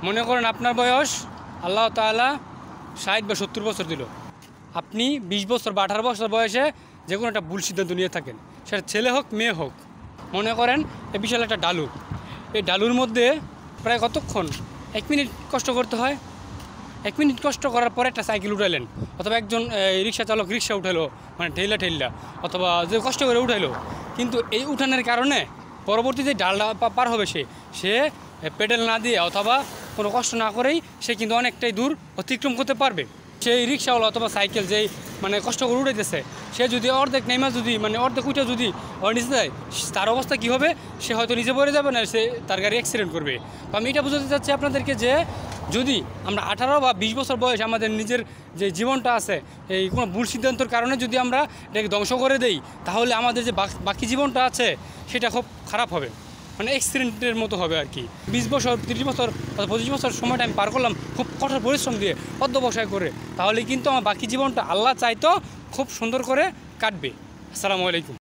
মনে করেন আপনার বয়স আল্লাহ তাআলা ৬০ বা ৭০ বছর দিল, আপনি ২০ বছর বা ১৮ বছর বয়সে যে কোনো একটা ভুল সিদ্ধান্ত নিয়ে থাকেন, সেটা ছেলে হোক মেয়ে হোক। মনে করেন এই বিশাল একটা ডালু, এই ডালুর মধ্যে প্রায় কতক্ষণ ১ মিনিট কষ্ট করতে হয়। ১ মিনিট কষ্ট করার পরে একটা সাইকেল উঠাইলেন, অথবা একজন রিক্সা চালক রিক্সা উঠাইলো, মানে ঠেলা অথবা যে কষ্ট করে উঠাইলো, কিন্তু এই উঠানের কারণে পরবর্তীতে ডালটা পার হবে সে পেডেল না দিয়ে অথবা কোনো কষ্ট না করেই সে কিন্তু অনেকটাই দূর অতিক্রম করতে পারবে। সেই রিক্সাওয়ালা অথবা সাইকেল যেই মানে কষ্ট করে উঠাইতেছে, সে যদি অর্ধেক নেমা যদি মানে অর্ধেক উঠে যদি নিচে যায়, তার অবস্থা কী হবে? সে হয়তো নিচে পড়ে যাবে, না সে তার গাড়ি অ্যাক্সিডেন্ট করবে। তো আমি এটা বোঝাতে চাচ্ছি আপনাদেরকে যে যদি আমরা ১৮ বা ২০ বছর বয়স আমাদের নিজের যে জীবনটা আছে, এই কোনো ভুল সিদ্ধান্তের কারণে যদি আমরা এটাকে ধ্বংস করে দেই, তাহলে আমাদের যে বাকি জীবনটা আছে সেটা খুব খারাপ হবে, মানে অ্যাক্সিডেন্টের মতো হবে আর কি। ২০ বছর ৩০ বছর অথবা ২৫ বছর সময়টা আমি পার করলাম খুব কঠোর পরিশ্রম দিয়ে অধ্যবসায় করে, তাহলে কিন্তু আমার বাকি জীবনটা আল্লাহ চাইতো খুব সুন্দর করে কাটবে। আসসালামু আলাইকুম।